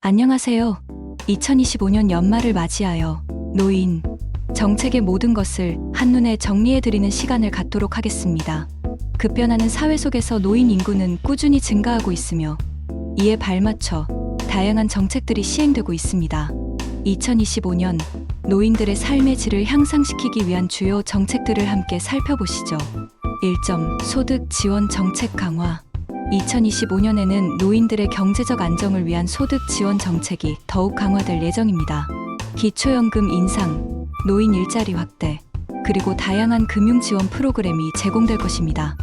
안녕하세요. 2025년 연말을 맞이하여 노인, 정책의 모든 것을 한눈에 정리해드리는 시간을 갖도록 하겠습니다. 급변하는 사회 속에서 노인 인구는 꾸준히 증가하고 있으며 이에 발맞춰 다양한 정책들이 시행되고 있습니다. 2025년 노인들의 삶의 질을 향상시키기 위한 주요 정책들을 함께 살펴보시죠. 1점 소득 지원 정책 강화. 2025년에는 노인들의 경제적 안정을 위한 소득 지원 정책이 더욱 강화될 예정입니다. 기초연금 인상, 노인 일자리 확대, 그리고 다양한 금융 지원 프로그램이 제공될 것입니다.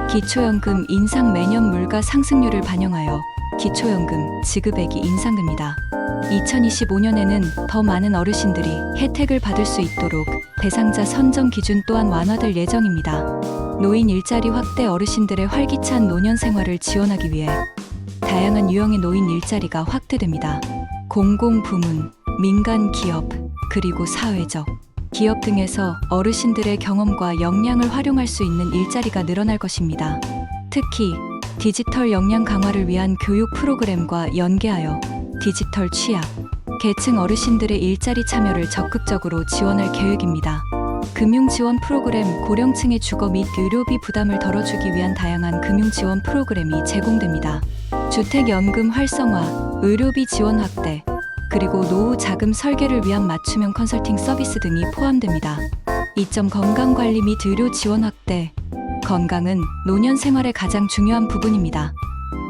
기초연금 인상 매년 물가 상승률을 반영하여 기초연금 지급액이 인상됩니다. 2025년에는 더 많은 어르신들이 혜택을 받을 수 있도록 대상자 선정 기준 또한 완화될 예정입니다. 노인 일자리 확대. 어르신들의 활기찬 노년 생활을 지원하기 위해 다양한 유형의 노인 일자리가 확대됩니다. 공공부문, 민간 기업, 그리고 사회적 기업 등에서 어르신들의 경험과 역량을 활용할 수 있는 일자리가 늘어날 것입니다. 특히 디지털 역량 강화를 위한 교육 프로그램과 연계하여 디지털 취약, 계층 어르신들의 일자리 참여를 적극적으로 지원할 계획입니다. 금융 지원 프로그램. 고령층의 주거 및 의료비 부담을 덜어주기 위한 다양한 금융 지원 프로그램이 제공됩니다. 주택연금 활성화, 의료비 지원 확대, 그리고 노후 자금 설계를 위한 맞춤형 컨설팅 서비스 등이 포함됩니다. 2점 건강관리 및 의료 지원 확대. 건강은 노년 생활의 가장 중요한 부분입니다.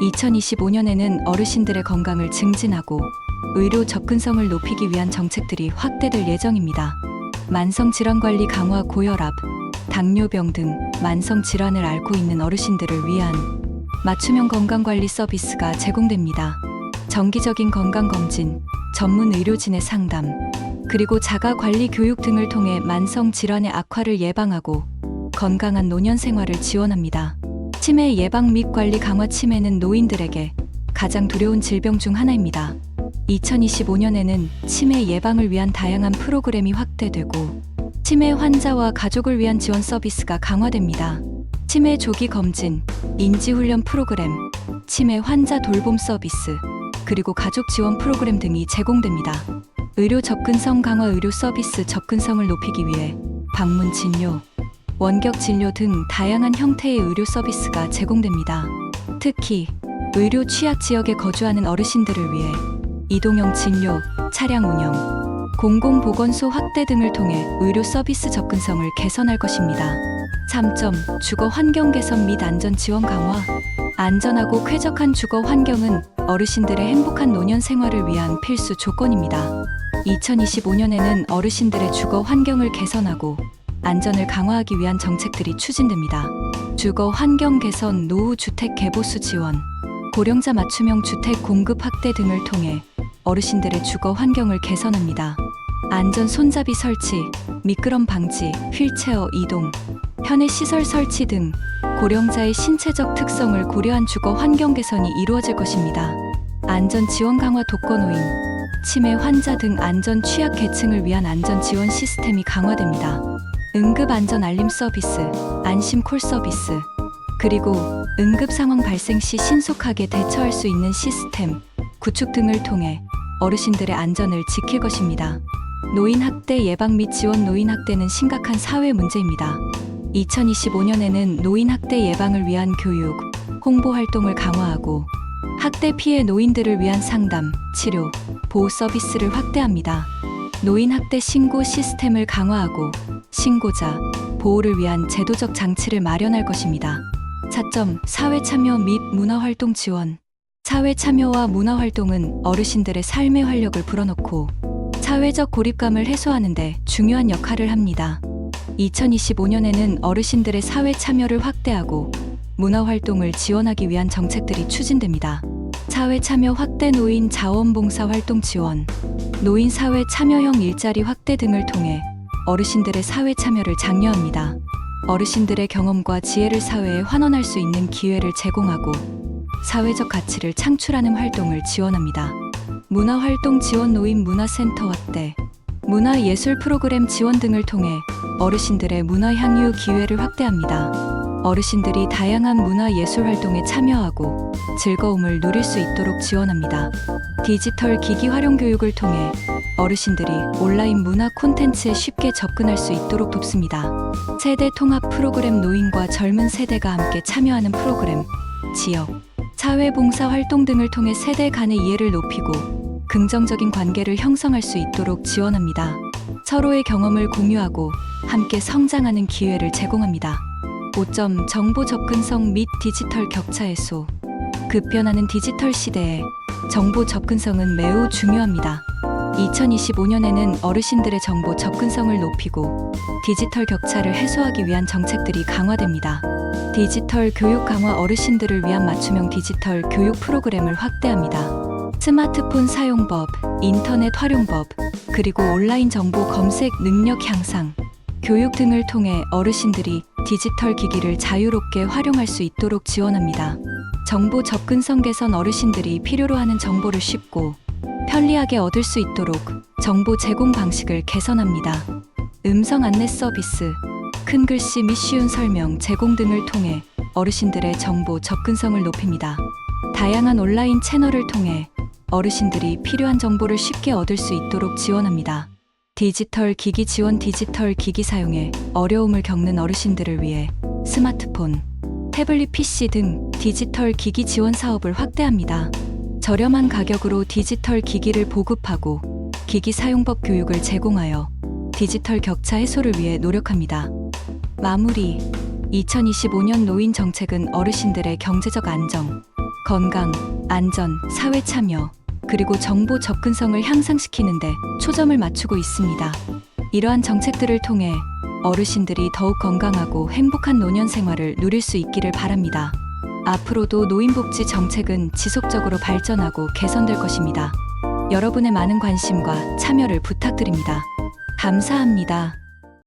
2025년에는 어르신들의 건강을 증진하고 의료 접근성을 높이기 위한 정책들이 확대될 예정입니다. 만성질환관리 강화. 고혈압, 당뇨병 등 만성질환을 앓고 있는 어르신들을 위한 맞춤형 건강관리 서비스가 제공됩니다. 정기적인 건강검진, 전문 의료진의 상담, 그리고 자가관리 교육 등을 통해 만성질환의 악화를 예방하고 건강한 노년 생활을 지원합니다. 치매 예방 및 관리 강화. 치매는 노인들에게 가장 두려운 질병 중 하나입니다. 2025년에는 치매 예방을 위한 다양한 프로그램이 확대되고 치매 환자와 가족을 위한 지원 서비스가 강화됩니다. 치매 조기 검진, 인지훈련 프로그램, 치매 환자 돌봄 서비스, 그리고 가족 지원 프로그램 등이 제공됩니다. 의료 접근성 강화. 의료 서비스 접근성을 높이기 위해 방문 진료, 원격 진료 등 다양한 형태의 의료 서비스가 제공됩니다. 특히 의료 취약 지역에 거주하는 어르신들을 위해 이동형 진료, 차량 운영, 공공보건소 확대 등을 통해 의료 서비스 접근성을 개선할 것입니다. 3점 주거 환경 개선 및 안전 지원 강화. 안전하고 쾌적한 주거 환경은 어르신들의 행복한 노년 생활을 위한 필수 조건입니다. 2025년에는 어르신들의 주거 환경을 개선하고 안전을 강화하기 위한 정책들이 추진됩니다. 주거 환경 개선. 노후 주택 개보수 지원, 고령자 맞춤형 주택 공급 확대 등을 통해 어르신들의 주거 환경을 개선합니다. 안전 손잡이 설치, 미끄럼 방지, 휠체어 이동, 편의 시설 설치 등 고령자의 신체적 특성을 고려한 주거 환경 개선이 이루어질 것입니다. 안전 지원 강화. 독거노인, 치매 환자 등 안전 취약 계층을 위한 안전 지원 시스템이 강화됩니다. 응급 안전 알림 서비스, 안심 콜 서비스, 그리고 응급 상황 발생 시 신속하게 대처할 수 있는 시스템 구축 등을 통해 어르신들의 안전을 지킬 것입니다. 노인 학대 예방 및 지원. 노인 학대는 심각한 사회 문제입니다. 2025년에는 노인 학대 예방을 위한 교육, 홍보 활동을 강화하고 학대 피해 노인들을 위한 상담, 치료, 보호 서비스를 확대합니다. 노인 학대 신고 시스템을 강화하고 신고자, 보호를 위한 제도적 장치를 마련할 것입니다. 4점 사회 참여 및 문화활동 지원. 사회 참여와 문화활동은 어르신들의 삶의 활력을 불어넣고 사회적 고립감을 해소하는 데 중요한 역할을 합니다. 2025년에는 어르신들의 사회 참여를 확대하고 문화활동을 지원하기 위한 정책들이 추진됩니다. 사회 참여 확대. 노인 자원봉사 활동 지원, 노인 사회 참여형 일자리 확대 등을 통해 어르신들의 사회 참여를 장려합니다. 어르신들의 경험과 지혜를 사회에 환원할 수 있는 기회를 제공하고 사회적 가치를 창출하는 활동을 지원합니다. 문화활동 지원. 노인 문화센터 확대, 문화예술 프로그램 지원 등을 통해 어르신들의 문화 향유 기회를 확대합니다. 어르신들이 다양한 문화 예술 활동에 참여하고 즐거움을 누릴 수 있도록 지원합니다. 디지털 기기 활용 교육을 통해 어르신들이 온라인 문화 콘텐츠에 쉽게 접근할 수 있도록 돕습니다. 세대 통합 프로그램 노인과 젊은 세대가 함께 참여하는 프로그램, 지역, 사회봉사 활동 등을 통해 세대 간의 이해를 높이고 긍정적인 관계를 형성할 수 있도록 지원합니다. 서로의 경험을 공유하고 함께 성장하는 기회를 제공합니다. 5점 정보 접근성 및 디지털 격차 해소. 급변하는 디지털 시대에 정보 접근성은 매우 중요합니다. 2025년에는 어르신들의 정보 접근성을 높이고 디지털 격차를 해소하기 위한 정책들이 강화됩니다. 디지털 교육 강화 어르신들을 위한 맞춤형 디지털 교육 프로그램을 확대합니다. 스마트폰 사용법, 인터넷 활용법, 그리고 온라인 정보 검색 능력 향상, 교육 등을 통해 어르신들이 디지털 기기를 자유롭게 활용할 수 있도록 지원합니다. 정보 접근성 개선 어르신들이 필요로 하는 정보를 쉽고 편리하게 얻을 수 있도록 정보 제공 방식을 개선합니다. 음성 안내 서비스, 큰 글씨 및 쉬운 설명 제공 등을 통해 어르신들의 정보 접근성을 높입니다. 다양한 온라인 채널을 통해 어르신들이 필요한 정보를 쉽게 얻을 수 있도록 지원합니다. 디지털 기기 지원 디지털 기기 사용에 어려움을 겪는 어르신들을 위해 스마트폰, 태블릿 PC 등 디지털 기기 지원 사업을 확대합니다. 저렴한 가격으로 디지털 기기를 보급하고 기기 사용법 교육을 제공하여 디지털 격차 해소를 위해 노력합니다. 마무리. 2025년 노인 정책은 어르신들의 경제적 안정, 건강, 안전, 사회 참여, 그리고 정보 접근성을 향상시키는 데 초점을 맞추고 있습니다. 이러한 정책들을 통해 어르신들이 더욱 건강하고 행복한 노년 생활을 누릴 수 있기를 바랍니다. 앞으로도 노인복지 정책은 지속적으로 발전하고 개선될 것입니다. 여러분의 많은 관심과 참여를 부탁드립니다. 감사합니다.